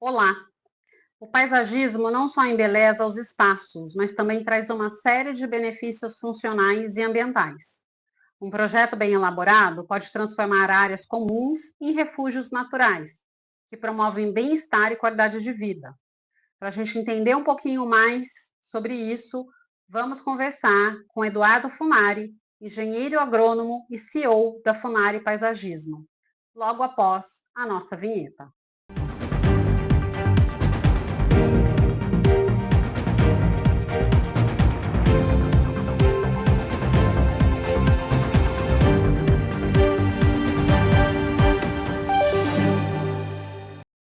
Olá! O paisagismo não só embeleza os espaços, mas também traz uma série de benefícios funcionais e ambientais. Um projeto bem elaborado pode transformar áreas comuns em refúgios naturais, que promovem bem-estar e qualidade de vida. Para a gente entender um pouquinho mais sobre isso, vamos conversar com Eduardo Funari, engenheiro agrônomo e CEO da Funari Paisagismo, logo após a nossa vinheta.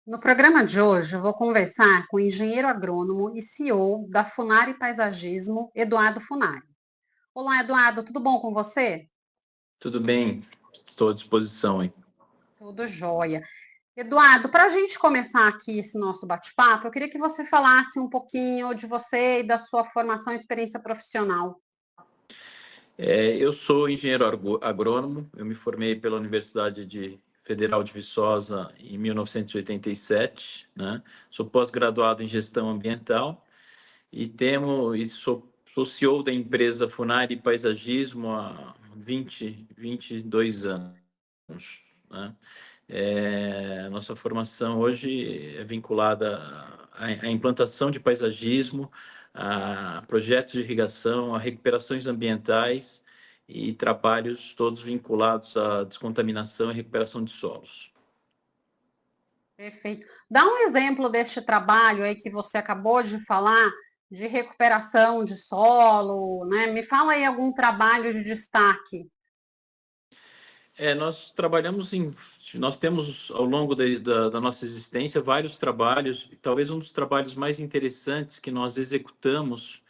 No programa de hoje, eu vou conversar com o engenheiro agrônomo e CEO da Funari Paisagismo, Eduardo Funari. Olá, Eduardo, tudo bom com você? Tudo bem, estou à disposição, hein? Tudo jóia. Eduardo, para a gente começar aqui esse nosso bate-papo, eu queria que você falasse um pouquinho de você e da sua formação e experiência profissional. Eu sou engenheiro agrônomo, eu me formei pela Federal de Viçosa em 1987, né? Sou pós-graduado em gestão ambiental e sou CEO da empresa Funari Paisagismo há 22 anos, né? Nossa formação hoje é vinculada à implantação de paisagismo, a projetos de irrigação, a recuperações ambientais e trabalhos todos vinculados à descontaminação e recuperação de solos. Perfeito. Dá um exemplo deste trabalho aí que você acabou de falar, de recuperação de solo, né? Me fala aí algum trabalho de destaque. Nós temos ao longo da nossa existência vários trabalhos, e talvez um dos trabalhos mais interessantes que nós executamos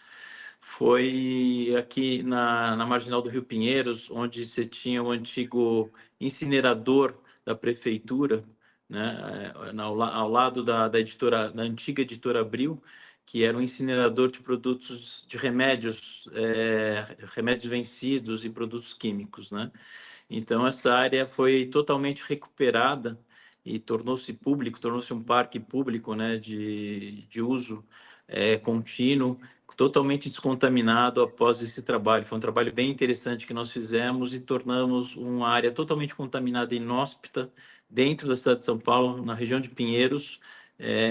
foi aqui na Marginal do Rio Pinheiros, onde você tinha o antigo incinerador da prefeitura, né, ao lado da antiga editora Abril, que era um incinerador de produtos de remédios, remédios vencidos e produtos químicos, né? Então, essa área foi totalmente recuperada e tornou-se um parque público, né, de uso contínuo, totalmente descontaminado após esse trabalho. Foi um trabalho bem interessante que nós fizemos e tornamos uma área totalmente contaminada e inóspita dentro da cidade de São Paulo, na região de Pinheiros,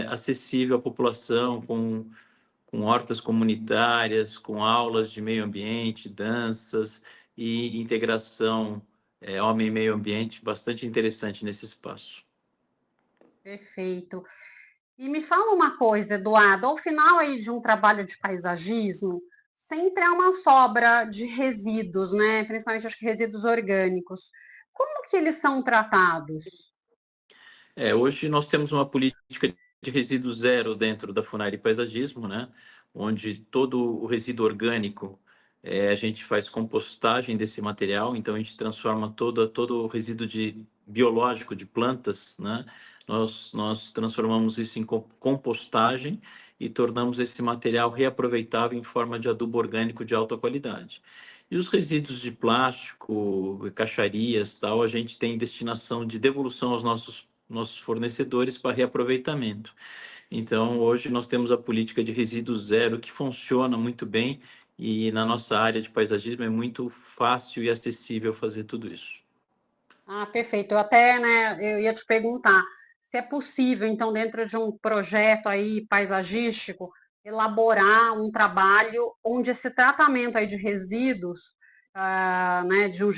acessível à população, com hortas comunitárias, com aulas de meio ambiente, danças e integração homem e meio ambiente, bastante interessante nesse espaço. Perfeito. E me fala uma coisa, Eduardo, ao final aí de um trabalho de paisagismo, sempre há uma sobra de resíduos, né? Principalmente acho que resíduos orgânicos. Como que eles são tratados? Hoje nós temos uma política de resíduo zero dentro da Funari Paisagismo, né? Onde todo o resíduo orgânico, a gente faz compostagem desse material, então a gente transforma todo o resíduo biológico de plantas, né? Nós transformamos isso em compostagem e tornamos esse material reaproveitável em forma de adubo orgânico de alta qualidade. E os resíduos de plástico, caixarias, tal, a gente tem destinação de devolução aos nossos fornecedores para reaproveitamento. Então, hoje nós temos a política de resíduo zero que funciona muito bem e na nossa área de paisagismo é muito fácil e acessível fazer tudo isso. Ah, perfeito. Eu até, né, eu ia te perguntar se é possível, então, dentro de um projeto aí paisagístico, elaborar um trabalho onde esse tratamento aí de resíduos, né, de um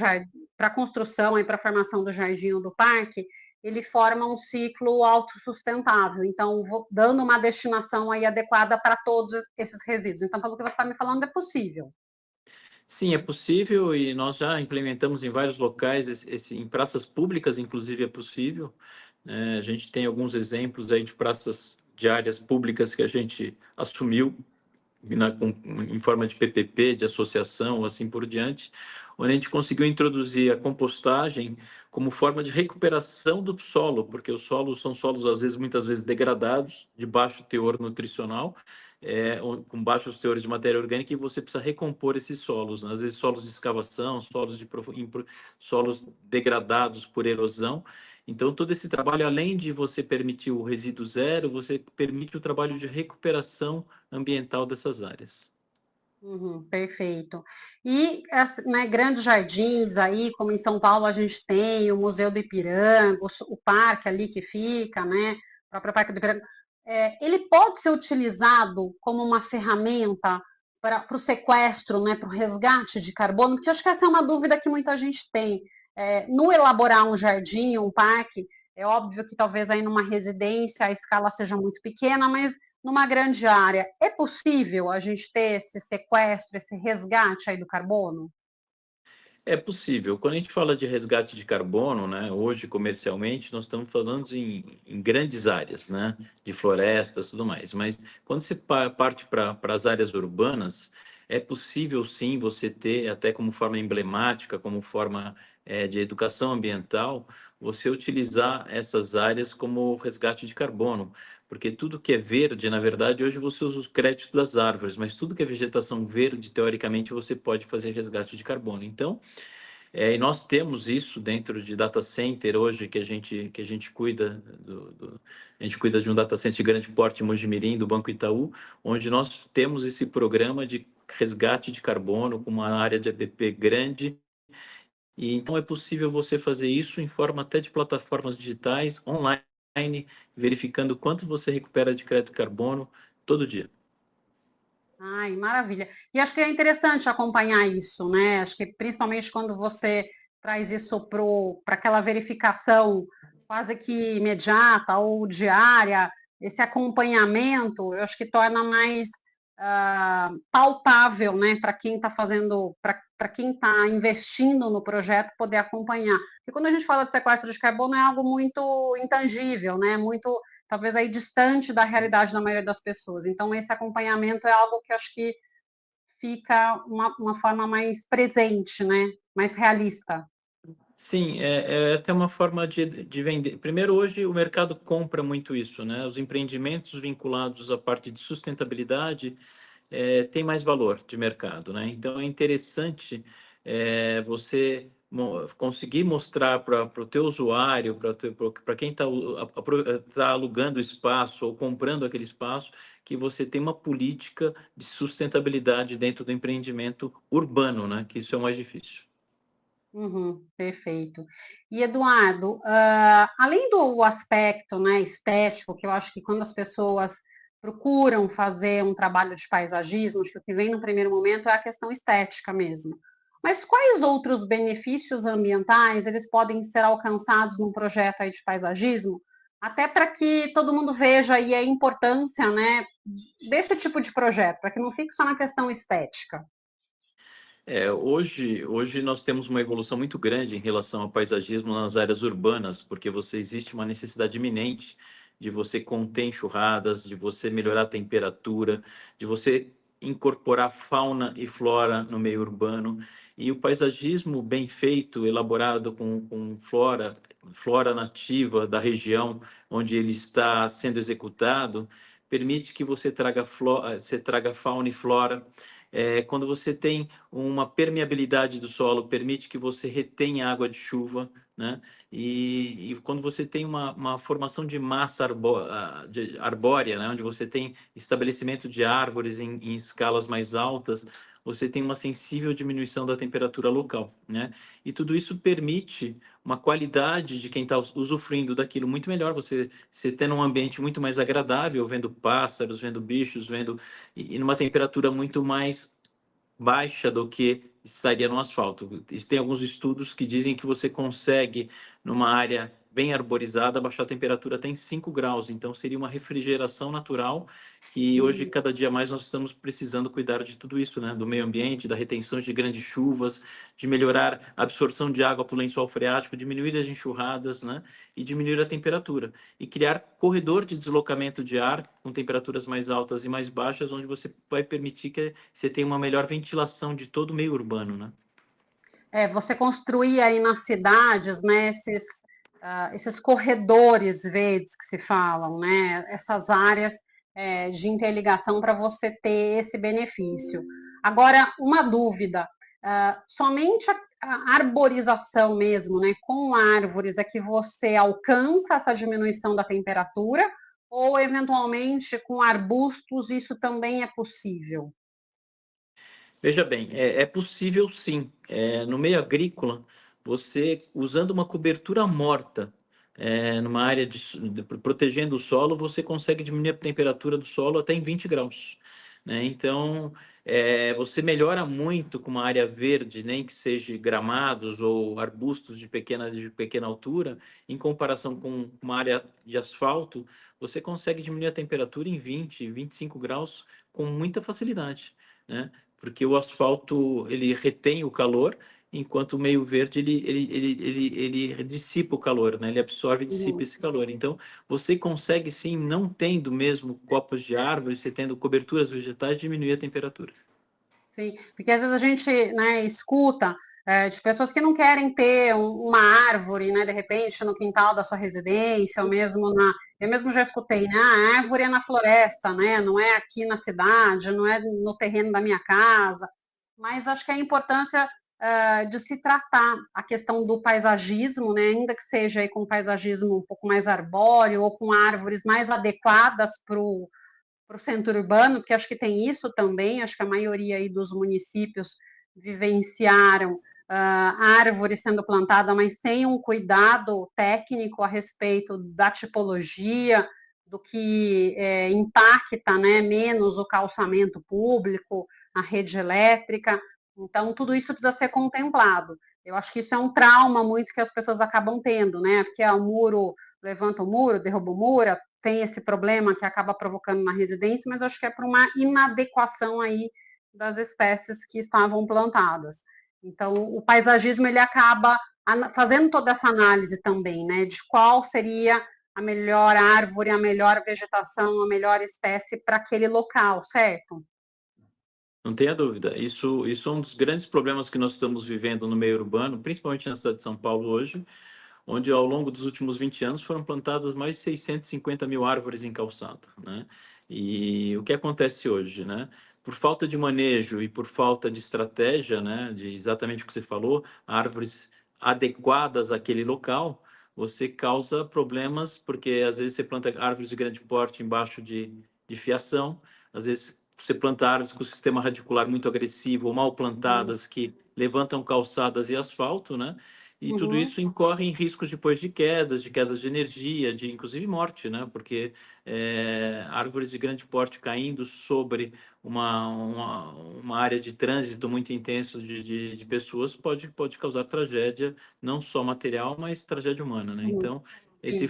para construção e para a formação do jardim ou do parque, ele forma um ciclo autossustentável. Então, dando uma destinação aí adequada para todos esses resíduos. Então, pelo que você está me falando, é possível. Sim, é possível e nós já implementamos em vários locais, em praças públicas, inclusive, é possível. A gente tem alguns exemplos aí de praças de áreas públicas que a gente assumiu em forma de PPP, de associação, assim por diante, onde a gente conseguiu introduzir a compostagem como forma de recuperação do solo, porque os solos são solos, às vezes, muitas vezes degradados, de baixo teor nutricional, com baixos teores de matéria orgânica, e você precisa recompor esses solos, né? Às vezes solos de escavação, solos degradados por erosão, Então, todo esse trabalho, além de você permitir o resíduo zero, você permite o trabalho de recuperação ambiental dessas áreas. Uhum, perfeito. E né, grandes jardins aí, como em São Paulo a gente tem o Museu do Ipiranga, o parque ali que fica, né, o próprio Parque do Ipiranga, ele pode ser utilizado como uma ferramenta para o sequestro, né, para o resgate de carbono, porque eu acho que essa é uma dúvida que muita gente tem. No elaborar um jardim, um parque, é óbvio que talvez aí numa residência a escala seja muito pequena, mas numa grande área, é possível a gente ter esse sequestro, esse resgate aí do carbono? É possível. Quando a gente fala de resgate de carbono, né, hoje comercialmente, nós estamos falando em grandes áreas, né, de florestas e tudo mais. Mas quando você parte para as áreas urbanas, é possível sim você ter, até como forma emblemática, como forma de educação ambiental, você utilizar essas áreas como resgate de carbono. Porque tudo que é verde, na verdade, hoje você usa os créditos das árvores, mas tudo que é vegetação verde, teoricamente, você pode fazer resgate de carbono. Então, e nós temos isso dentro de data center hoje, que a gente cuida a gente cuida de um data center de grande porte em Mojimirim, do Banco Itaú, onde nós temos esse programa de resgate de carbono com uma área de APP grande. E então é possível você fazer isso em forma até de plataformas digitais, online, verificando quanto você recupera de crédito de carbono todo dia. Ai, maravilha. E acho que é interessante acompanhar isso, né? Acho que principalmente quando você traz isso para aquela verificação quase que imediata ou diária, esse acompanhamento, eu acho que torna mais palpável, né, para quem está fazendo, para quem está investindo no projeto poder acompanhar. Porque quando a gente fala de sequestro de carbono é algo muito intangível, né? Muito talvez aí distante da realidade da maioria das pessoas. Então, esse acompanhamento é algo que acho que fica uma forma mais presente, né? Mais realista. Sim, é até uma forma de vender. Primeiro, hoje o mercado compra muito isso, né? Os empreendimentos vinculados à parte de sustentabilidade têm mais valor de mercado, né? Então é interessante você conseguir mostrar para o teu usuário, para quem está alugando o espaço ou comprando aquele espaço, que você tem uma política de sustentabilidade dentro do empreendimento urbano, né? Que isso é o mais difícil. Uhum, perfeito. E Eduardo, além do aspecto, né, estético, que eu acho que quando as pessoas procuram fazer um trabalho de paisagismo, acho que o que vem no primeiro momento é a questão estética mesmo. Mas quais outros benefícios ambientais eles podem ser alcançados num projeto aí de paisagismo, até para que todo mundo veja aí a importância, né, desse tipo de projeto, para que não fique só na questão estética. Hoje nós temos uma evolução muito grande em relação ao paisagismo nas áreas urbanas, porque existe uma necessidade iminente de você conter enxurradas, de você melhorar a temperatura, de você incorporar fauna e flora no meio urbano. E o paisagismo bem feito, elaborado com flora nativa da região onde ele está sendo executado, permite que você traga fauna e flora. Quando você tem uma permeabilidade do solo, permite que você retenha água de chuva, né? E quando você tem uma formação de massa arbórea, né? Onde você tem estabelecimento de árvores em escalas mais altas, você tem uma sensível diminuição da temperatura local, né? E tudo isso permite uma qualidade de quem está usufruindo daquilo muito melhor. Você tendo um ambiente muito mais agradável, vendo pássaros, vendo bichos, e numa temperatura muito mais baixa do que estaria no asfalto. Tem alguns estudos que dizem que você consegue, numa área bem arborizada, baixar a temperatura até em 5 graus. Então, seria uma refrigeração natural que hoje, Uhum. cada dia mais, nós estamos precisando cuidar de tudo isso, né? Do meio ambiente, da retenção de grandes chuvas, de melhorar a absorção de água para o lençol freático, diminuir as enxurradas, né? E diminuir a temperatura. E criar corredor de deslocamento de ar com temperaturas mais altas e mais baixas, onde você vai permitir que você tenha uma melhor ventilação de todo o meio urbano, né? Você construir aí nas cidades, né, esses corredores verdes que se falam, né, essas áreas de interligação para você ter esse benefício. Agora, uma dúvida, somente a arborização mesmo, né, com árvores, é que você alcança essa diminuição da temperatura, ou eventualmente com arbustos isso também é possível? Veja bem, é possível sim. No meio agrícola, você usando uma cobertura morta, numa área protegendo o solo, você consegue diminuir a temperatura do solo até em 20 graus, né? Então, você melhora muito com uma área verde, nem que seja gramados ou arbustos de pequena altura, em comparação com uma área de asfalto, você consegue diminuir a temperatura em 20, 25 graus com muita facilidade, né? Porque o asfalto ele retém o calor, enquanto o meio verde ele dissipa o calor, né? Ele absorve e dissipa Uhum. esse calor. Então, você consegue sim, não tendo mesmo copos de árvore, você tendo coberturas vegetais, diminuir a temperatura. Sim, porque às vezes a gente, né, escuta de pessoas que não querem ter uma árvore, né, de repente, no quintal da sua residência, ou mesmo na. Eu mesmo já escutei, né? A árvore é na floresta, né? Não é aqui na cidade, não é no terreno da minha casa. Mas acho que a importância de se tratar a questão do paisagismo, né, ainda que seja aí com um paisagismo um pouco mais arbóreo ou com árvores mais adequadas para o centro urbano, porque acho que tem isso também, acho que a maioria aí dos municípios vivenciaram árvores sendo plantadas, mas sem um cuidado técnico a respeito da tipologia, do que impacta, né, menos o calçamento público, a rede elétrica. Então, tudo isso precisa ser contemplado. Eu acho que isso é um trauma muito que as pessoas acabam tendo, né? Porque o muro levanta o muro, derruba o muro, tem esse problema que acaba provocando na residência, mas acho que é por uma inadequação aí das espécies que estavam plantadas. Então, o paisagismo ele acaba fazendo toda essa análise também, né, de qual seria a melhor árvore, a melhor vegetação, a melhor espécie para aquele local, certo? Não tenha dúvida. Isso é um dos grandes problemas que nós estamos vivendo no meio urbano, principalmente na cidade de São Paulo hoje, onde ao longo dos últimos 20 anos foram plantadas mais de 650 mil árvores em calçada, né? E o que acontece hoje, né? Por falta de manejo e por falta de estratégia, né, de exatamente o que você falou, árvores adequadas àquele local, você causa problemas, porque às vezes você planta árvores de grande porte embaixo de fiação, às vezes você planta árvores com sistema radicular muito agressivo ou mal Uhum. plantadas que levantam calçadas e asfalto, né? E tudo Uhum. isso incorre em riscos depois de quedas de energia, de inclusive morte, né? Porque árvores de grande porte caindo sobre uma área de trânsito muito intenso de pessoas pode causar tragédia, não só material, mas tragédia humana, né? Uhum. Então, Sim.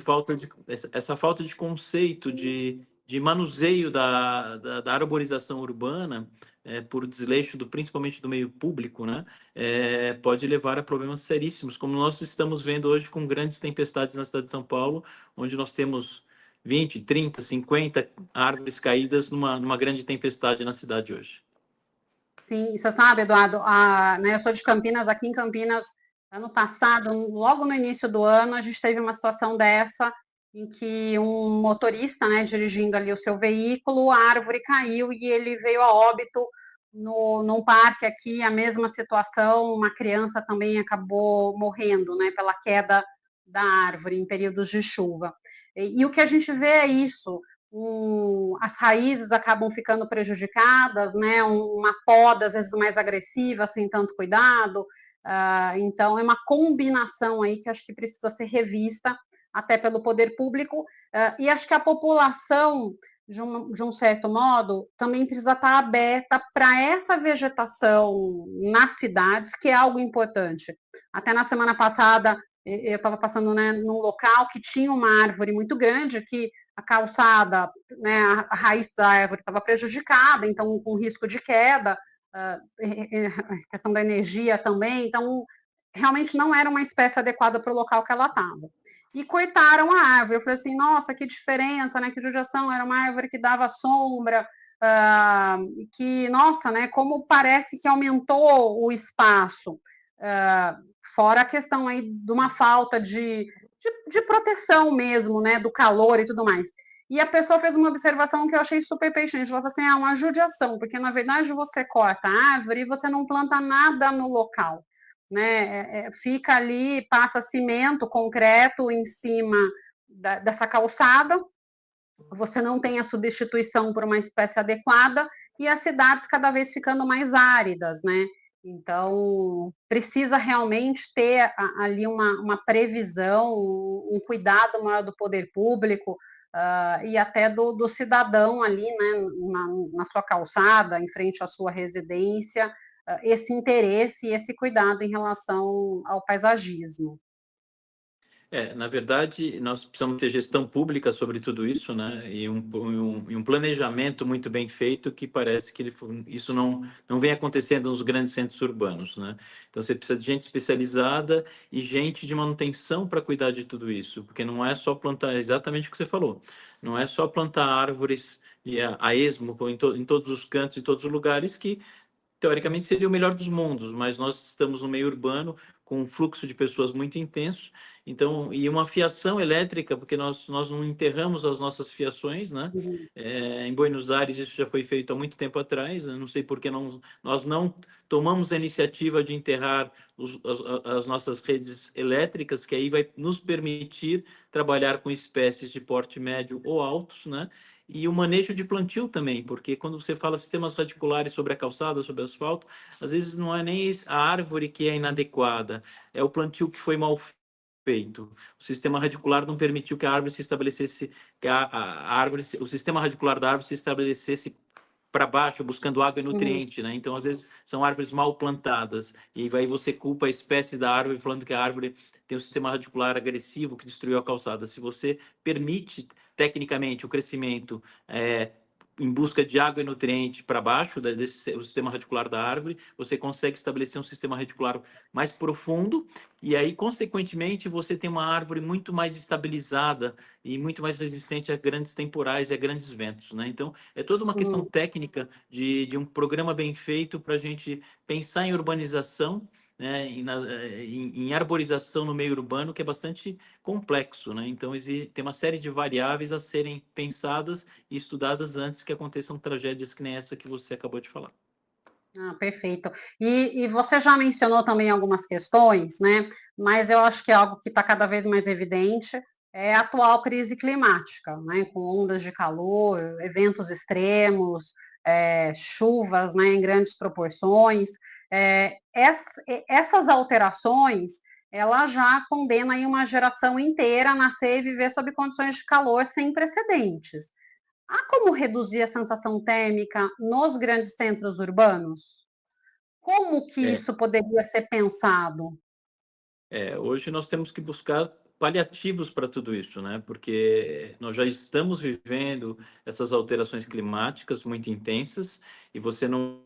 essa falta de conceito de manuseio da arborização urbana, por desleixo principalmente do meio público, né? Pode levar a problemas seríssimos, como nós estamos vendo hoje com grandes tempestades na cidade de São Paulo, onde nós temos 20, 30, 50 árvores caídas numa grande tempestade na cidade hoje. Sim, você sabe, Eduardo, né, eu sou de Campinas, aqui em Campinas, ano passado, logo no início do ano, a gente teve uma situação dessa, em que um motorista, né, dirigindo ali o seu veículo, a árvore caiu e ele veio a óbito num parque aqui, a mesma situação, uma criança também acabou morrendo, né, pela queda da árvore em períodos de chuva. E o que a gente vê é isso, as raízes acabam ficando prejudicadas, né? Uma poda às vezes mais agressiva, sem tanto cuidado. Então, é uma combinação aí que acho que precisa ser revista até pelo poder público, e acho que a população, de um certo modo, também precisa estar aberta para essa vegetação nas cidades, que é algo importante. Até na semana passada, eu estava passando, né, num local que tinha uma árvore muito grande, que a calçada, né, a raiz da árvore estava prejudicada, então com risco de queda, a questão da energia também, então realmente não era uma espécie adequada para o local que ela estava. E cortaram a árvore. Eu falei assim, nossa, que diferença, né? Que judiação, era uma árvore que dava sombra, que, nossa, né? Como parece que aumentou o espaço. Fora a questão aí de uma falta de proteção mesmo, né? Do calor e tudo mais. E a pessoa fez uma observação que eu achei super pertinente. Ela falou assim: uma judiação, porque na verdade você corta a árvore e você não planta nada no local. né? Fica ali, passa cimento, concreto em cima dessa calçada, você não tem a substituição por uma espécie adequada e as cidades cada vez ficando mais áridas, né? Então, precisa realmente ter ali uma previsão, um cuidado maior do poder público e até do cidadão ali, né, na sua calçada, em frente à sua residência, esse interesse e esse cuidado em relação ao paisagismo. Na verdade, nós precisamos ter gestão pública sobre tudo isso, né? E um planejamento muito bem feito que parece que isso não vem acontecendo nos grandes centros urbanos, né? Então, você precisa de gente especializada e gente de manutenção para cuidar de tudo isso, porque não é só plantar, exatamente o que você falou, não é só plantar árvores a esmo em todos os cantos, em todos os lugares que teoricamente seria o melhor dos mundos, mas nós estamos no meio urbano com um fluxo de pessoas muito intenso, então, e uma fiação elétrica, porque nós não enterramos as nossas fiações, né? Uhum. Em Buenos Aires isso já foi feito há muito tempo atrás, eu não sei por que nós não tomamos a iniciativa de enterrar as nossas redes elétricas, que aí vai nos permitir trabalhar com espécies de porte médio ou altos, né? E o manejo de plantio também, porque quando você fala sistemas radiculares sobre a calçada, sobre o asfalto, às vezes não é nem a árvore que é inadequada, é o plantio que foi mal feito. O sistema radicular não permitiu que a árvore se estabelecesse, que a árvore, o sistema radicular da árvore se estabelecesse para baixo, buscando água e Uhum. nutriente, né? Então, às vezes, são árvores mal plantadas. E aí você culpa a espécie da árvore, falando que a árvore tem um sistema radicular agressivo que destruiu a calçada. Se você permite, tecnicamente, o crescimento em busca de água e nutriente para baixo o sistema radicular da árvore, você consegue estabelecer um sistema radicular mais profundo e aí, consequentemente, você tem uma árvore muito mais estabilizada e muito mais resistente a grandes temporais e a grandes ventos, né? Então, é toda uma questão Uhum. técnica de um programa bem feito para a gente pensar em urbanização, né, em arborização no meio urbano, que é bastante complexo, né? Então, tem uma série de variáveis a serem pensadas e estudadas antes que aconteçam tragédias que nem essa que você acabou de falar. Perfeito. E você já mencionou também algumas questões, né? Mas eu acho que é algo que está cada vez mais evidente é a atual crise climática, né? Com ondas de calor, eventos extremos, chuvas, né, em grandes proporções. Essas alterações, ela já condena aí uma geração inteira a nascer e viver sob condições de calor sem precedentes. Há como reduzir a sensação térmica nos grandes centros urbanos? Como que É, isso poderia ser pensado? Hoje nós temos que buscar paliativos para tudo isso, né? Porque nós já estamos vivendo essas alterações climáticas muito intensas e você não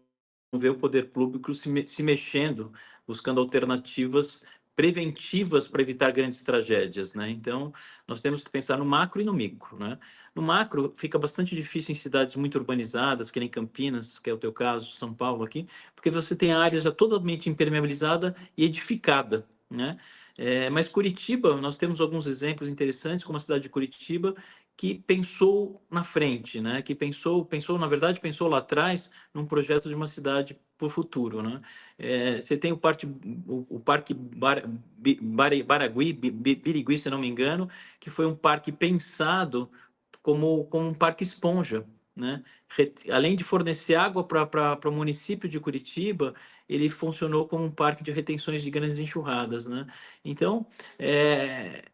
vê o poder público se mexendo, buscando alternativas preventivas para evitar grandes tragédias, né? Então, nós temos que pensar no macro e no micro, né? No macro, fica bastante difícil em cidades muito urbanizadas, que nem Campinas, que é o teu caso, São Paulo aqui, porque você tem áreas já totalmente impermeabilizada e edificada, né? Mas Curitiba, nós temos alguns exemplos interessantes, como a cidade de Curitiba, que pensou na frente, né? Que na verdade, pensou lá atrás num projeto de uma cidade para o futuro, né? Você tem o Parque Baragui, Birigui, se não me engano, que foi um parque pensado como um parque esponja, né? Além de fornecer água para o município de Curitiba, ele funcionou como um parque de retenções de grandes enxurradas, né? Então, é,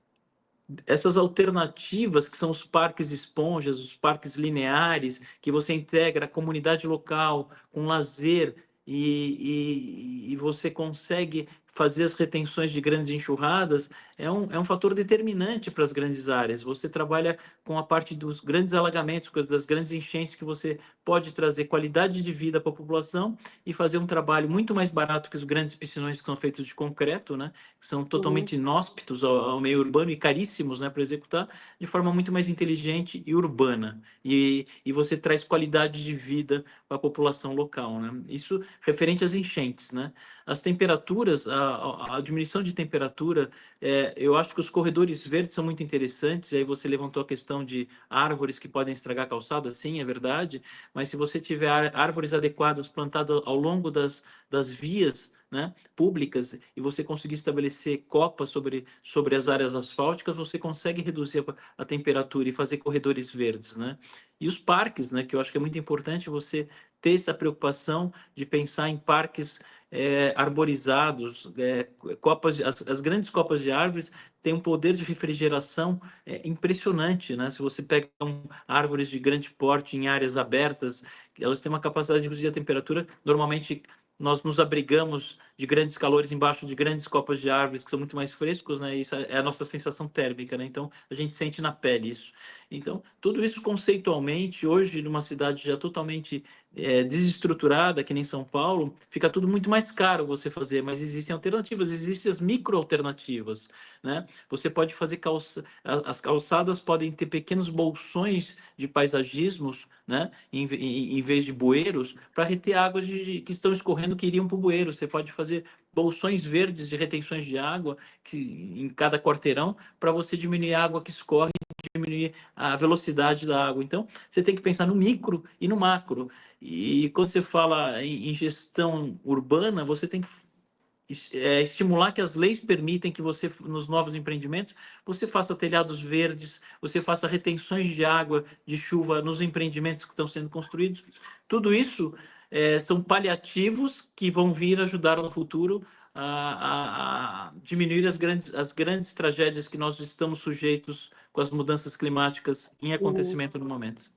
essas alternativas que são os parques esponjas, os parques lineares, que você integra a comunidade local com lazer e você consegue fazer as retenções de grandes enxurradas, é um fator determinante para as grandes áreas. Você trabalha com a parte dos grandes alagamentos, das grandes enchentes, que você pode trazer qualidade de vida para a população e fazer um trabalho muito mais barato que os grandes piscinões que são feitos de concreto, né? Que são Uhum. totalmente inóspitos ao meio urbano e caríssimos, né, para executar, de forma muito mais inteligente e urbana. E você traz qualidade de vida para a população local, né? Isso referente às enchentes, né? As temperaturas, a diminuição de temperatura, eu acho que os corredores verdes são muito interessantes, e aí você levantou a questão de árvores que podem estragar a calçada, sim, é verdade, mas se você tiver árvores adequadas plantadas ao longo das vias, né, públicas, e você conseguir estabelecer copas sobre as áreas asfálticas, você consegue reduzir a temperatura e fazer corredores verdes, né? E os parques, né, que eu acho que é muito importante você ter essa preocupação de pensar em parques arborizados, as grandes copas de árvores têm um poder de refrigeração impressionante, né? Se você pega árvores de grande porte em áreas abertas, elas têm uma capacidade de reduzir a temperatura. Normalmente, nós nos abrigamos de grandes calores embaixo de grandes copas de árvores que são muito mais frescos, né? Isso é a nossa sensação térmica, né? Então, a gente sente na pele isso. Então, tudo isso conceitualmente, hoje, numa cidade já totalmente desestruturada, que nem São Paulo, fica tudo muito mais caro você fazer, mas existem alternativas, existem as micro-alternativas, né? Você pode fazer as calçadas podem ter pequenos bolsões de paisagismos, né? Em vez de bueiros, para reter águas que estão escorrendo que iriam para o bueiro. Você pode fazer bolsões verdes de retenções de água em cada quarteirão para você diminuir a água que escorre, diminuir a velocidade da água. Então, você tem que pensar no micro e no macro. E quando você fala em gestão urbana, você tem que estimular que as leis permitem que você, nos novos empreendimentos, você faça telhados verdes, você faça retenções de água, de chuva nos empreendimentos que estão sendo construídos. Tudo isso são paliativos que vão vir ajudar no futuro a diminuir as grandes tragédias que nós estamos sujeitos com as mudanças climáticas em Uhum. acontecimento no momento.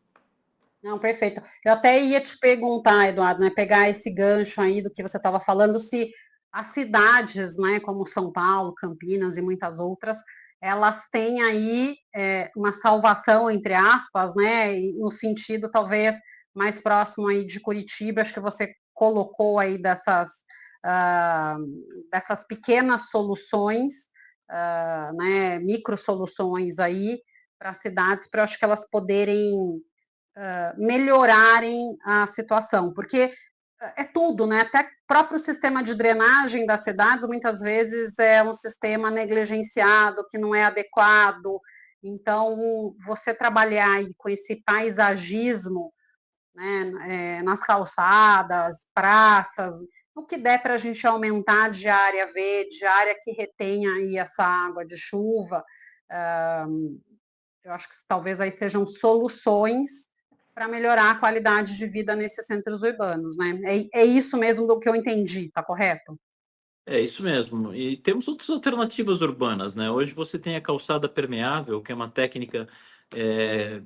Não, perfeito. Eu até ia te perguntar, Eduardo, né, pegar esse gancho aí do que você estava falando, se as cidades, né, como São Paulo, Campinas e muitas outras, elas têm aí uma salvação, entre aspas, né, no sentido talvez mais próximo aí de Curitiba, acho que você colocou aí ah, dessas pequenas soluções, né, micro soluções aí para as cidades, para eu acho que elas poderem melhorarem a situação, porque é tudo, né? Até o próprio sistema de drenagem das cidades muitas vezes é um sistema negligenciado, que não é adequado. Então, você trabalhar aí com esse paisagismo, né, nas calçadas, praças, o que der para a gente aumentar de área verde, área que retenha aí essa água de chuva, eu acho que talvez aí sejam soluções para melhorar a qualidade de vida nesses centros urbanos, né? É isso mesmo do que eu entendi, tá correto? É isso mesmo. E temos outras alternativas urbanas, né? Hoje você tem a calçada permeável, que é uma técnica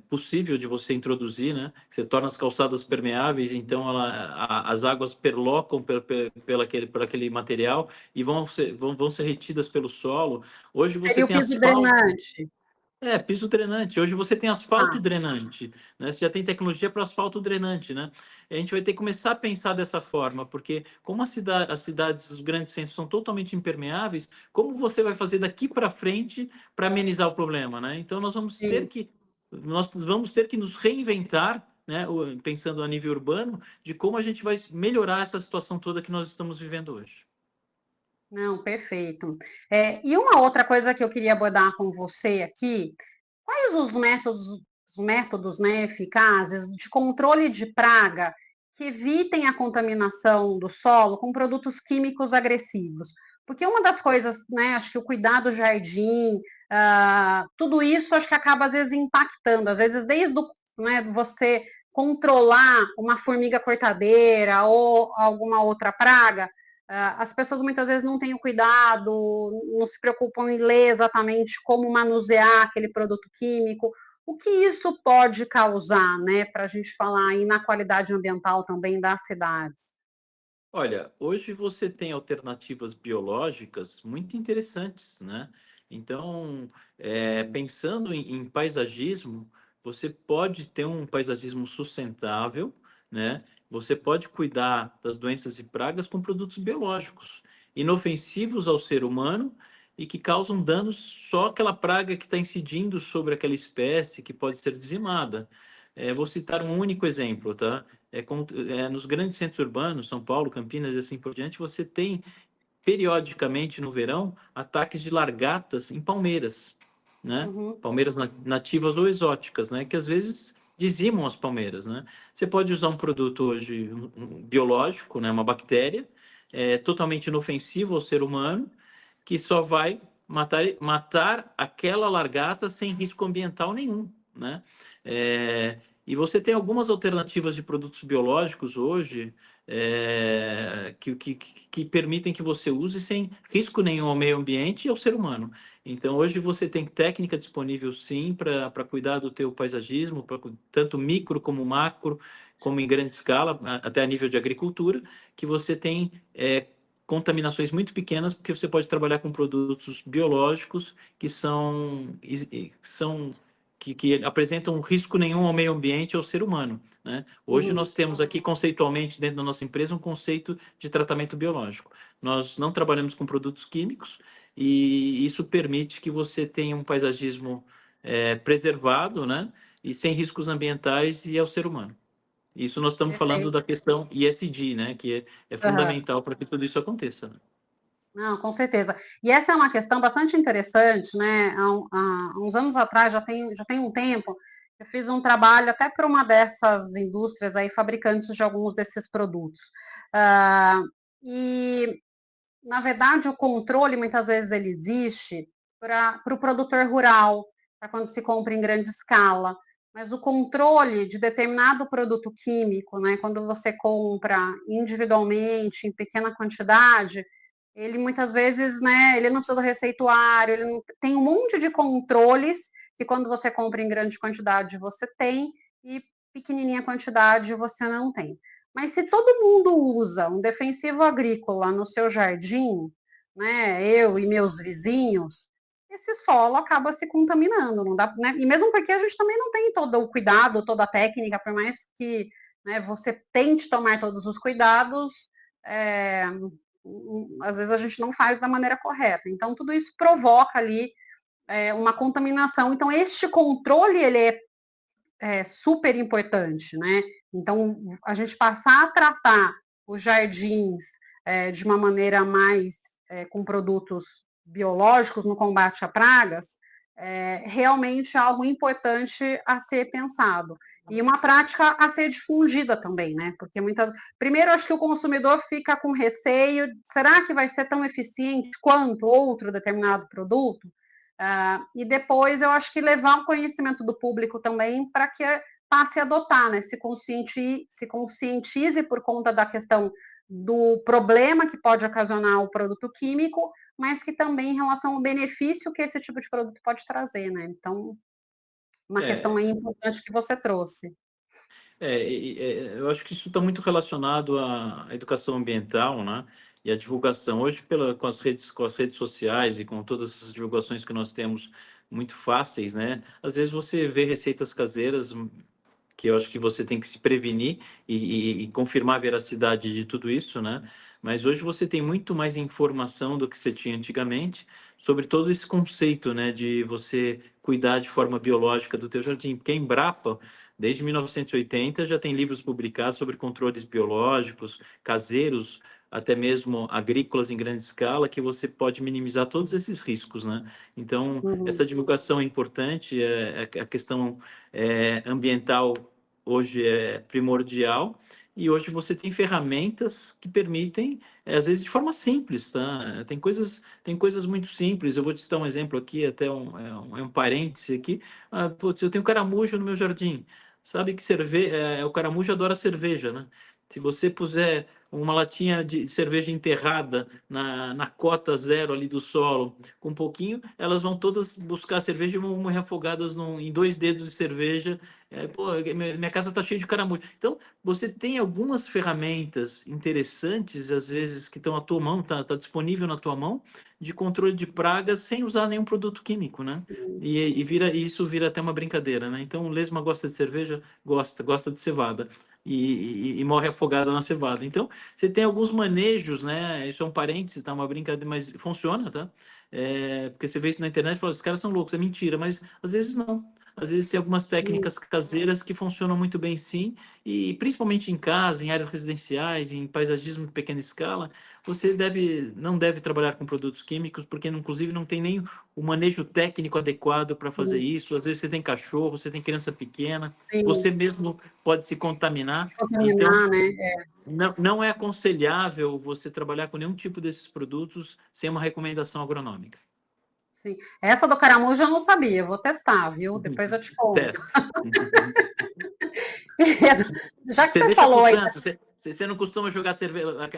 possível de você introduzir, né? Você torna as calçadas permeáveis, então as águas perlocam por aquele material e vão ser retidas pelo solo. Hoje você Seria o tem piso asfalto. drenante. Piso drenante. Hoje você tem asfalto Ah, drenante, né? Você já tem tecnologia para asfalto drenante, né? A gente vai ter que começar a pensar dessa forma, porque como as cidades, os grandes centros são totalmente impermeáveis, como você vai fazer daqui para frente para amenizar o problema, né? Então sim. nós vamos ter que nos reinventar, né? Pensando a nível urbano, de como a gente vai melhorar essa situação toda que nós estamos vivendo hoje. Não, perfeito. E uma outra coisa que eu queria abordar com você aqui, quais os métodos, né, eficazes de controle de praga que evitem a contaminação do solo com produtos químicos agressivos? Porque uma das coisas, né, acho que o cuidado do jardim, tudo isso acho que acaba às vezes impactando, às vezes desde né, você controlar uma formiga cortadeira ou alguma outra praga, as pessoas muitas vezes não têm o cuidado, não se preocupam em ler exatamente como manusear aquele produto químico. O que isso pode causar, né, para a gente falar aí na qualidade ambiental também das cidades? Olha, hoje você tem alternativas biológicas muito interessantes, né? Então, pensando em paisagismo, você pode ter um paisagismo sustentável, né? Você pode cuidar das doenças e pragas com produtos biológicos, inofensivos ao ser humano e que causam danos só aquela praga que está incidindo sobre aquela espécie que pode ser dizimada. Vou citar um único exemplo, tá? Nos grandes centros urbanos, São Paulo, Campinas e assim por diante, você tem periodicamente no verão ataques de largatas em palmeiras, né? Uhum. Palmeiras nativas ou exóticas, né? Que às vezes dizimam as palmeiras, né? Você pode usar um produto hoje biológico, né, uma bactéria, totalmente inofensivo ao ser humano, que só vai matar aquela largata sem risco ambiental nenhum, né? E você tem algumas alternativas de produtos biológicos hoje que permitem que você use sem risco nenhum ao meio ambiente e ao ser humano. Então, hoje você tem técnica disponível, sim, para cuidar do teu paisagismo, tanto micro como macro, como em grande escala, até a nível de agricultura, que você tem contaminações muito pequenas, porque você pode trabalhar com produtos biológicos que apresentam um risco nenhum ao meio ambiente e ao ser humano, né? Hoje nós temos aqui conceitualmente dentro da nossa empresa um conceito de tratamento biológico. Nós não trabalhamos com produtos químicos e isso permite que você tenha um paisagismo preservado, né? E sem riscos ambientais e ao ser humano. Isso nós estamos falando Perfeito. da questão ESG, né? Que é Aham. fundamental para que tudo isso aconteça, né? Não, com certeza. E essa é uma questão bastante interessante, né? Há uns anos atrás, já tem um tempo, eu fiz um trabalho até para uma dessas indústrias aí, fabricantes de alguns desses produtos. Ah, e, na verdade, o controle, muitas vezes, ele existe para o produtor rural, para quando se compra em grande escala. Mas o controle de determinado produto químico, né, quando você compra individualmente, em pequena quantidade, ele muitas vezes, né, ele não precisa do receituário, ele não, tem um monte de controles que quando você compra em grande quantidade você tem e pequenininha quantidade você não tem. Mas se todo mundo usa um defensivo agrícola no seu jardim, né, eu e meus vizinhos, esse solo acaba se contaminando, não dá, né? E mesmo porque a gente também não tem todo o cuidado, toda a técnica, por mais que, né, você tente tomar todos os cuidados, é, às vezes a gente não faz da maneira correta. Então, tudo isso provoca ali uma contaminação. Então, este controle, ele é super importante, né? Então, a gente passar a tratar os jardins de uma maneira mais com produtos biológicos no combate a pragas, realmente é algo importante a ser pensado. E uma prática a ser difundida também, né? Porque primeiro, acho que o consumidor fica com receio, será que vai ser tão eficiente quanto outro determinado produto? E depois eu acho que levar o conhecimento do público também para que passe a adotar, né? Se conscientize por conta da questão do problema que pode ocasionar o produto químico, mas que também em relação ao benefício que esse tipo de produto pode trazer, né? Então, uma questão É, aí importante que você trouxe. eu acho que isso está muito relacionado à educação ambiental, né? E à divulgação. Hoje, com as redes sociais e com todas essas divulgações que nós temos muito fáceis, né? Às vezes você vê receitas caseiras que eu acho que você tem que se prevenir e confirmar a veracidade de tudo isso, né? Mas hoje você tem muito mais informação do que você tinha antigamente sobre todo esse conceito, né, de você cuidar de forma biológica do teu jardim. Porque a Embrapa, desde 1980, já tem livros publicados sobre controles biológicos, caseiros, até mesmo agrícolas em grande escala, que você pode minimizar todos esses riscos, né? Então, Uhum. essa divulgação é importante, a questão ambiental hoje é primordial e hoje você tem ferramentas que permitem, às vezes de forma simples, tá? Tem coisas muito simples. Eu vou te dar um exemplo aqui, até um parêntese aqui. Putz, eu tenho caramujo no meu jardim. Sabe que o caramujo adora cerveja, né? Se você puser uma latinha de cerveja enterrada na cota zero ali do solo, com um pouquinho, elas vão todas buscar cerveja e vão morrer afogadas em 2 dedos de cerveja. Pô, minha casa está cheia de caramujo. Então, você tem algumas ferramentas interessantes, às vezes, que estão à tua mão, tá disponível na tua mão, de controle de pragas sem usar nenhum produto químico, né? E isso vira até uma brincadeira, né? Então, o lesma gosta de cerveja? Gosta de cevada. E morre afogada na cevada. Então, você tem alguns manejos, né? Isso é um parênteses, tá? Uma brincadeira, mas funciona, tá? Porque você vê isso na internet e fala, os caras são loucos, é mentira, mas às vezes não. às vezes tem algumas técnicas caseiras que funcionam muito bem, sim, e principalmente em casa, em áreas residenciais, em paisagismo de pequena escala, você não deve trabalhar com produtos químicos, porque inclusive não tem nem o manejo técnico adequado para fazer Sim, isso. Às vezes você tem cachorro, você tem criança pequena, sim. você mesmo pode se contaminar. Então, Contaminar, né? não é aconselhável você trabalhar com nenhum tipo desses produtos sem uma recomendação agronômica. Sim. Essa do caramujo eu não sabia, eu vou testar, viu? Depois eu te conto. Teste. Já que Você você deixa para o falou aí, santo. Você não costuma jogar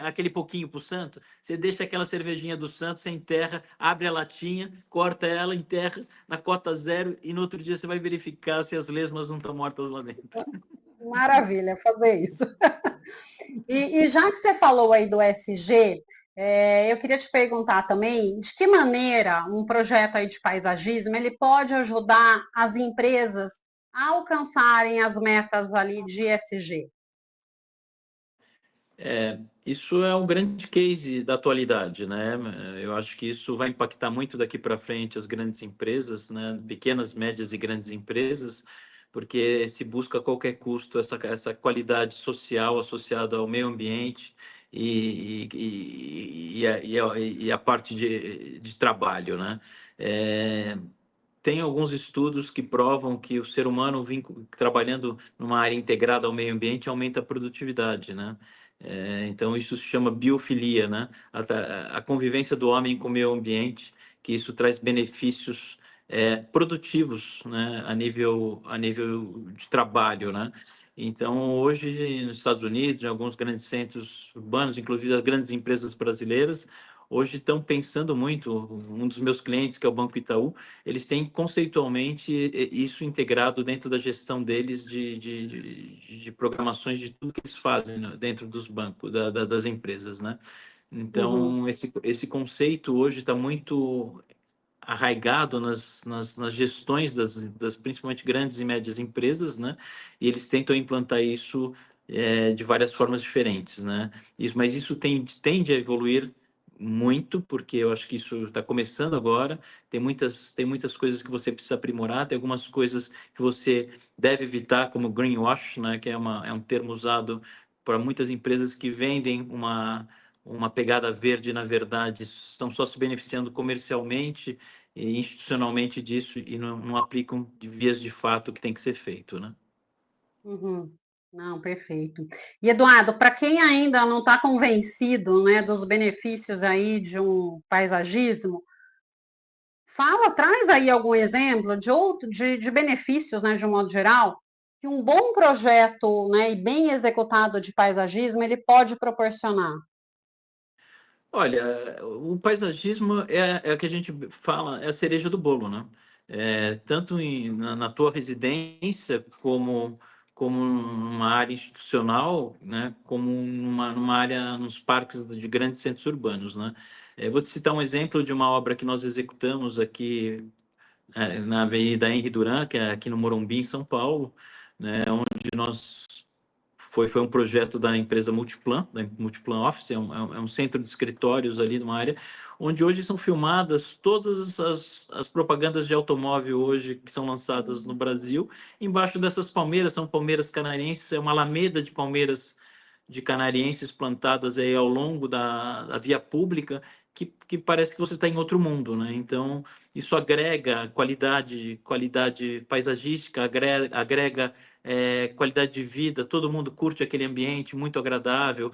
aquele pouquinho para o santo? Você deixa aquela cervejinha do santo, você enterra, abre a latinha, corta ela, enterra na cota zero e no outro dia você vai verificar se as lesmas não estão mortas lá dentro. maravilha, fazer isso. E já que você falou aí do SG, eu queria te perguntar também, de que maneira um projeto aí de paisagismo ele pode ajudar as empresas a alcançarem as metas ali de ESG? Isso é um grande case da atualidade, né? Eu acho que isso vai impactar muito daqui para frente as grandes empresas, né? Pequenas, médias e grandes empresas, porque se busca a qualquer custo essa qualidade social associada ao meio ambiente e a parte de trabalho, né? É, Tem alguns estudos que provam que o ser humano trabalhando numa área integrada ao meio ambiente aumenta a produtividade, né? Então isso se chama biofilia, né? A convivência do homem com o meio ambiente, que isso traz benefícios produtivos, né? A nível de trabalho, né? Então hoje nos Estados Unidos, em alguns grandes centros urbanos, inclusive as grandes empresas brasileiras, hoje estão pensando muito. Um dos meus clientes, que é o Banco Itaú, eles têm conceitualmente isso integrado dentro da gestão deles de programações de tudo que eles fazem, né, dentro dos bancos, das empresas, né? Uhum, Então, esse conceito hoje está muito arraigado nas gestões das principalmente grandes e médias empresas, né? E eles tentam implantar isso de várias formas diferentes, né? Mas isso tende a evoluir muito, porque eu acho que isso está começando agora. Tem muitas coisas que você precisa aprimorar, tem algumas coisas que você deve evitar, como greenwash, né? Que é um termo usado para muitas empresas que vendem uma pegada verde, na verdade, estão só se beneficiando comercialmente e institucionalmente disso e não aplicam de vias de fato o que tem que ser feito, né? uhum. Não, perfeito. E Eduardo, para quem ainda não está convencido, né, dos benefícios aí de um paisagismo, traz aí algum exemplo de benefícios, né, de um modo geral, que um bom projeto, né, e bem executado de paisagismo ele pode proporcionar. Olha, o paisagismo é o que a gente fala, é a cereja do bolo, né? Tanto na tua residência, como numa área institucional, né? Como numa área, nos parques de grandes centros urbanos, né? Vou te citar um exemplo de uma obra que nós executamos aqui na Avenida Henri Duran, que é aqui no Morumbi, em São Paulo, né? Onde nós foi um projeto da empresa Multiplan, da Multiplan Office, é um centro de escritórios ali numa área, onde hoje são filmadas todas as propagandas de automóvel hoje que são lançadas no Brasil. Embaixo dessas palmeiras, são palmeiras canarienses, é uma alameda de palmeiras de canarienses plantadas aí ao longo da via pública, que parece que você está em outro mundo, né? Então, isso agrega qualidade paisagística, agrega qualidade de vida, todo mundo curte aquele ambiente muito agradável.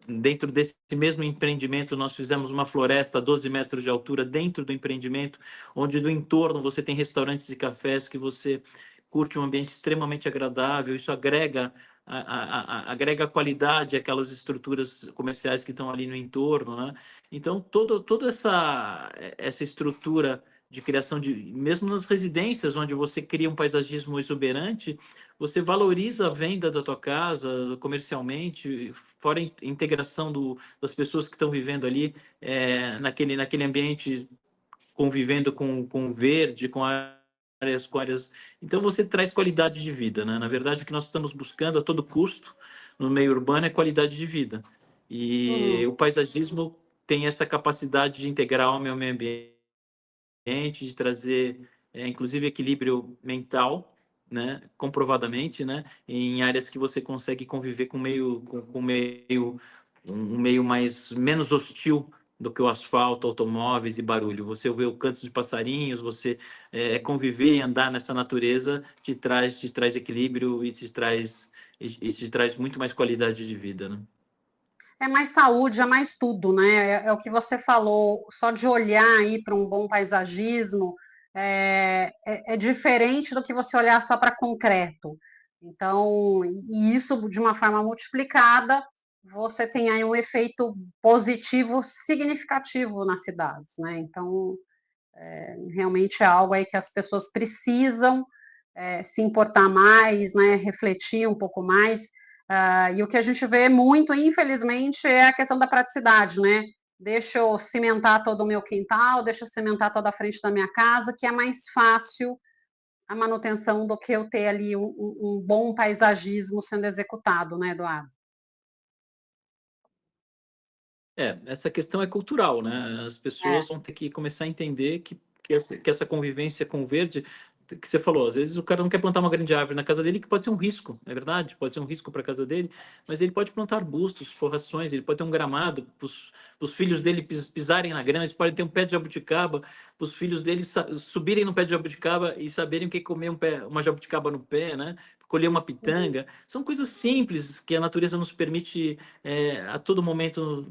Dentro desse mesmo empreendimento, nós fizemos uma floresta a 12 metros de altura dentro do empreendimento, onde no entorno você tem restaurantes e cafés que você curte um ambiente extremamente agradável. Isso agrega qualidade àquelas estruturas comerciais que estão ali no entorno, né? Então, toda essa estrutura de criação mesmo nas residências, onde você cria um paisagismo exuberante, você valoriza a venda da tua casa comercialmente, fora a integração das pessoas que estão vivendo ali naquele ambiente, convivendo com o verde, com áreas. Então você traz qualidade de vida, né? Na verdade, o que nós estamos buscando a todo custo no meio urbano é qualidade de vida. E Uhum. o paisagismo tem essa capacidade de integrar o meio ambiente, de trazer inclusive equilíbrio mental, né, comprovadamente, né, em áreas que você consegue conviver com meio, com meio, um meio mais menos hostil do que o asfalto, automóveis e barulho. Você ouvir o canto de passarinhos, você conviver e andar nessa natureza te traz equilíbrio e te traz muito mais qualidade de vida, né? É mais saúde, é mais tudo, né? É o que você falou, só de olhar aí para um bom paisagismo é diferente do que você olhar só para concreto. Então, e isso de uma forma multiplicada, você tem aí um efeito positivo significativo nas cidades, né? Então, realmente é algo aí que as pessoas precisam se importar mais, né, refletir um pouco mais. E o que a gente vê muito, infelizmente, é a questão da praticidade, né? Deixa eu cimentar todo o meu quintal, deixa eu cimentar toda a frente da minha casa, que é mais fácil a manutenção do que eu ter ali um bom paisagismo sendo executado, né, Eduardo? Essa questão é cultural, né? As É. pessoas vão ter que começar a entender que essa convivência com o verde, que você falou, às vezes o cara não quer plantar uma grande árvore na casa dele, que pode ser um risco, é verdade, pode ser um risco para a casa dele, mas ele pode plantar arbustos, forrações, ele pode ter um gramado para os filhos dele pisarem na grama, eles podem ter um pé de jabuticaba, para os filhos dele subirem no pé de jabuticaba e saberem o que é comer uma jabuticaba no pé, né? Colher uma pitanga. São coisas simples que a natureza nos permite a todo momento,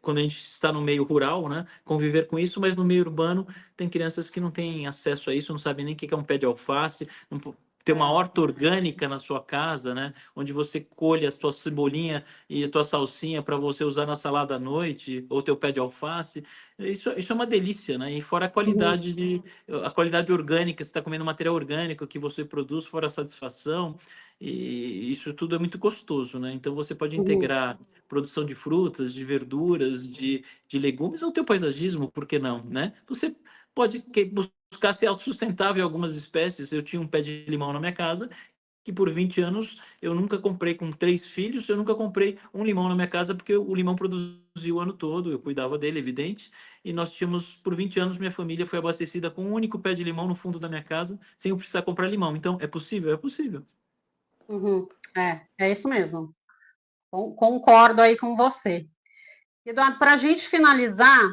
quando a gente está no meio rural, né, conviver com isso, mas no meio urbano tem crianças que não têm acesso a isso, não sabem nem o que é um pé de alface, não, ter uma horta orgânica na sua casa, né, onde você colhe a sua cebolinha e a tua salsinha para você usar na salada à noite, ou teu pé de alface, isso é uma delícia, né, e fora a qualidade orgânica, você está comendo material orgânico que você produz, fora a satisfação, e isso tudo é muito gostoso, né? Então você pode Uhum, integrar produção de frutas, de verduras, de legumes ao teu paisagismo, por que não, né? Você pode buscar ser autossustentável em algumas espécies. Eu tinha um pé de limão na minha casa, que por 20 anos eu nunca comprei, com 3 filhos, eu nunca comprei um limão na minha casa, porque o limão produzia o ano todo, eu cuidava dele, evidente, e nós tínhamos, por 20 anos, minha família foi abastecida com um único pé de limão no fundo da minha casa, sem eu precisar comprar limão. Então, é possível? É possível. uhum. É isso mesmo. Concordo aí com você. Eduardo, para a gente finalizar,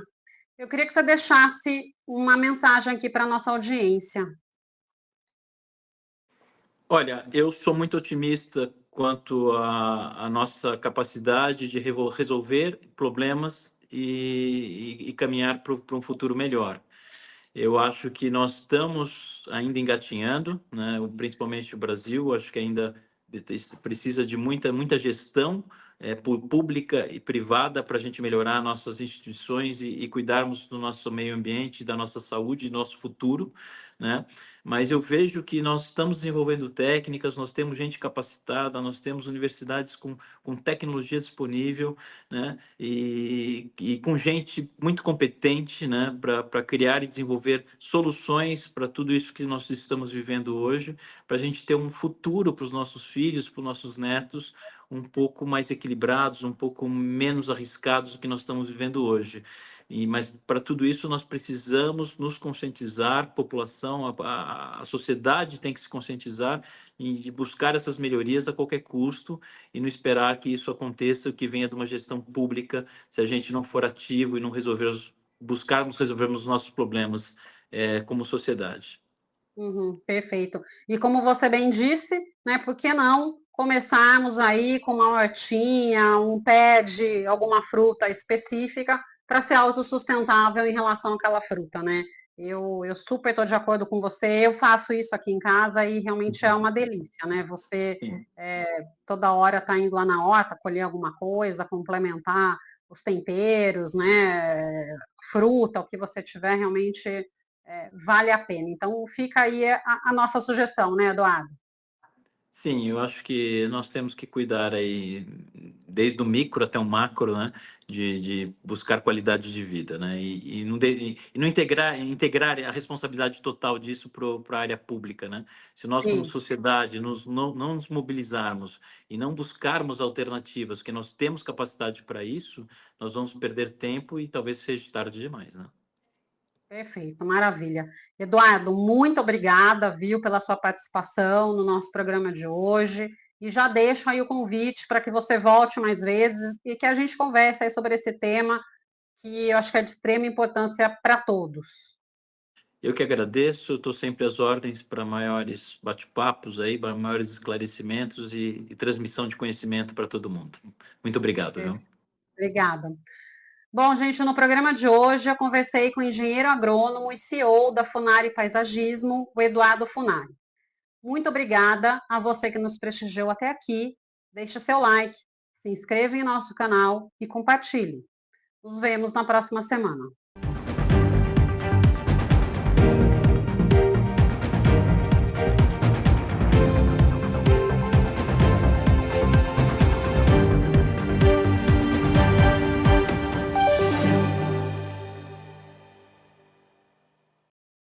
eu queria que você deixasse uma mensagem aqui para a nossa audiência. Olha, eu sou muito otimista quanto à nossa capacidade de resolver problemas e caminhar para um futuro melhor. Eu acho que nós estamos ainda engatinhando, né? Principalmente o Brasil, acho que ainda precisa de muita, muita gestão pública e privada para a gente melhorar nossas instituições e cuidarmos do nosso meio ambiente, da nossa saúde e do nosso futuro, né? Mas eu vejo que nós estamos desenvolvendo técnicas, nós temos gente capacitada, nós temos universidades com tecnologia disponível, né? E com gente muito competente, né, para criar e desenvolver soluções para tudo isso que nós estamos vivendo hoje, para a gente ter um futuro para os nossos filhos, para os nossos netos, um pouco mais equilibrados, um pouco menos arriscados do que nós estamos vivendo hoje. Mas para tudo isso nós precisamos nos conscientizar, população, a sociedade tem que se conscientizar e buscar essas melhorias a qualquer custo e não esperar que isso aconteça, que venha de uma gestão pública, se a gente não for ativo e não buscarmos resolvermos os nossos problemas como sociedade. Uhum, perfeito. E como você bem disse, né, por que não começarmos aí com uma hortinha, um pé de alguma fruta específica para ser autossustentável em relação àquela fruta, né? Eu super estou de acordo com você, eu faço isso aqui em casa e realmente é uma delícia, né? Você Sim. toda hora está indo lá na horta, colher alguma coisa, complementar os temperos, né? Fruta, o que você tiver, realmente vale a pena. Então, fica aí a nossa sugestão, né, Eduardo? Sim, eu acho que nós temos que cuidar aí, desde o micro até o macro, né, de buscar qualidade de vida, né, e não integrar a responsabilidade total disso para a área pública, né. Se nós, como Sim. sociedade, não nos mobilizarmos e não buscarmos alternativas, que nós temos capacidade para isso, nós vamos perder tempo e talvez seja tarde demais, né. Perfeito, maravilha. Eduardo, muito obrigada, viu, pela sua participação no nosso programa de hoje. E já deixo aí o convite para que você volte mais vezes e que a gente converse aí sobre esse tema, que eu acho que é de extrema importância para todos. Eu que agradeço, estou sempre às ordens para maiores bate-papos aí, para maiores esclarecimentos e transmissão de conhecimento para todo mundo. Muito obrigado, viu? Obrigada. Bom, gente, no programa de hoje eu conversei com o engenheiro agrônomo e CEO da Funari Paisagismo, o Eduardo Funari. Muito obrigada a você que nos prestigiou até aqui. Deixe seu like, se inscreva em nosso canal e compartilhe. Nos vemos na próxima semana.